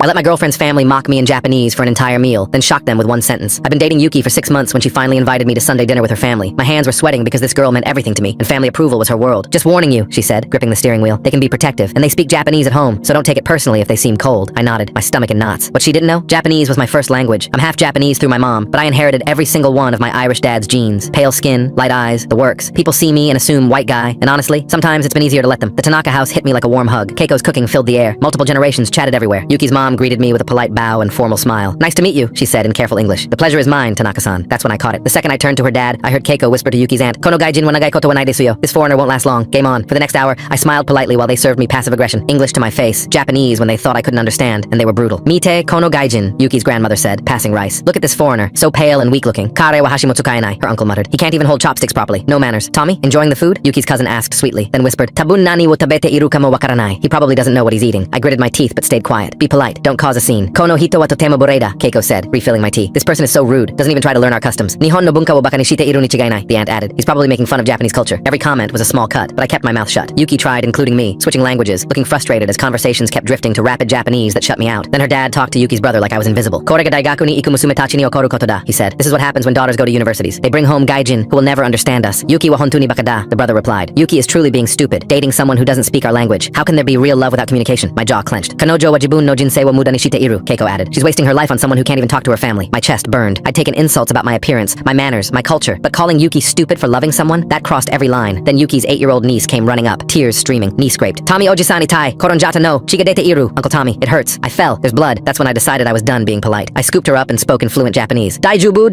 I let my girlfriend's family mock me in Japanese for an entire meal, then shocked them with one sentence. I've been dating Yuki for 6 months when she finally invited me to Sunday dinner with her family. My hands were sweating because this girl meant everything to me, and family approval was her world. Just warning you, she said, gripping the steering wheel. They can be protective, and they speak Japanese at home, so don't take it personally if they seem cold. I nodded, my stomach in knots. What she didn't know? Japanese was my first language. I'm half Japanese through my mom, but I inherited every single one of my Irish dad's genes. Pale skin, light eyes, the works. People see me and assume white guy, and honestly, sometimes it's been easier to let them. The Tanaka house hit me like a warm hug. Keiko's cooking filled the air. Multiple generations chatted everywhere. Yuki's mom greeted me with a polite bow and formal smile. Nice to meet you, she said in careful English. The pleasure is mine, Tanaka-san. That's when I caught it. The second I turned to her dad, I heard Keiko whisper to Yuki's aunt, Kono gaijin wa nagai koto wa nai desu yo. This foreigner won't last long. Game on. For the next hour, I smiled politely while they served me passive aggression. English to my face, Japanese when they thought I couldn't understand, and they were brutal. Mite kono gaijin, Yuki's grandmother said, passing rice. Look at this foreigner, so pale and weak-looking. Kare wa hashimoto kaenai, her uncle muttered. He can't even hold chopsticks properly. No manners. Tommy, enjoying the food? Yuki's cousin asked sweetly, then whispered, Tabun nani wo tabete iru ka mo wakaranai. He probably doesn't know what he's eating. I gritted my teeth but stayed quiet. Be polite. Don't cause a scene. Kono hito wa totemo boreda, Keiko said, refilling my tea. This person is so rude. Doesn't even try to learn our customs. Nihon no bunka wo baka ni shite iru ni chigainai, the aunt added. He's probably making fun of Japanese culture. Every comment was a small cut, but I kept my mouth shut. Yuki tried including me, switching languages, looking frustrated as conversations kept drifting to rapid Japanese that shut me out. Then her dad talked to Yuki's brother like I was invisible. Kore ga daigaku ni iku musume tachi ni okoru koto da, he said. This is what happens when daughters go to universities. They bring home gaijin who will never understand us. Yuki wa hontu ni baka da, the brother replied. Yuki is truly being stupid, dating someone who doesn't speak our language. How can there be real love without communication? My jaw clenched. Kanojo wa jibun no jinsei wa muda ni shite iru, Keiko added. She's wasting her life on someone who can't even talk to her family. My chest burned. I'd taken insults about my appearance, my manners, my culture, but calling Yuki stupid for loving someone, that crossed every line. Then Yuki's 8-year-old niece came running up, tears streaming, knee scraped. Tommy Ojisani tai, koronjata no, chigadete iru, Uncle Tommy, it hurts. I fell, there's blood. That's when I decided I was done being polite. I scooped her up and spoke in fluent Japanese. Daijubu,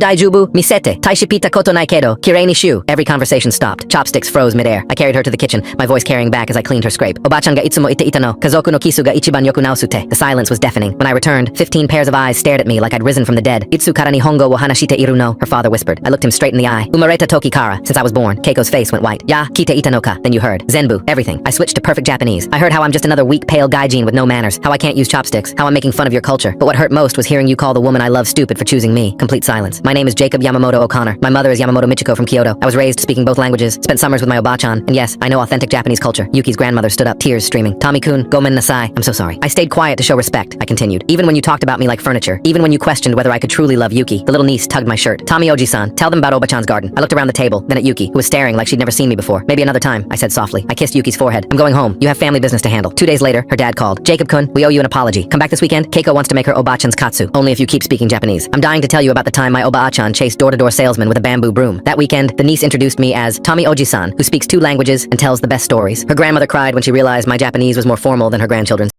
misete, taishipita koto nai kedo, kirei ni shu. Every conversation stopped. Chopsticks froze midair. I carried her to the kitchen, my voice carrying back as I cleaned her scrape. Obachan ga itsumo ite ita no, kazoku no kisu ga ichiban yoku naosute. The silence was deafening. When I returned, 15 pairs of eyes stared at me like I'd risen from the dead. Itsu kara nihongo wo hanashite iru no, her father whispered. I looked him straight in the eye. Umareta toki kara, since I was born. Keiko's face went white. Ya, kite ita no ka, then you heard. Zenbu, everything. I switched to perfect Japanese. I heard how I'm just another weak, pale gaijin with no manners, how I can't use chopsticks, how I'm making fun of your culture. But what hurt most was hearing you call the woman I love stupid for choosing me. Complete silence. My name is Jacob Yamamoto O'Connor. My mother is Yamamoto Michiko from Kyoto. I was raised speaking both languages, spent summers with my obachan, and yes, I know authentic Japanese culture. Yuki's grandmother stood up, tears streaming. Tommy-kun, gomen nasai. I'm so sorry. I stayed quiet to show respect, I continued. Even when you talked about me like furniture, even when you questioned whether I could truly love Yuki, the little niece tugged my shirt. Tommy Oji-san, tell them about Obachan's garden. I looked around the table, then at Yuki, who was staring like she'd never seen me before. Maybe another time, I said softly. I kissed Yuki's forehead. I'm going home. You have family business to handle. 2 days later, her dad called. Jacob-kun, we owe you an apology. Come back this weekend. Keiko wants to make her Obachan's katsu. Only if you keep speaking Japanese. I'm dying to tell you about the time my Obachan chased door-to-door salesmen with a bamboo broom. That weekend, the niece introduced me as Tommy Oji-san, who speaks 2 languages and tells the best stories. Her grandmother cried when she realized my Japanese was more formal than her grandchildren's.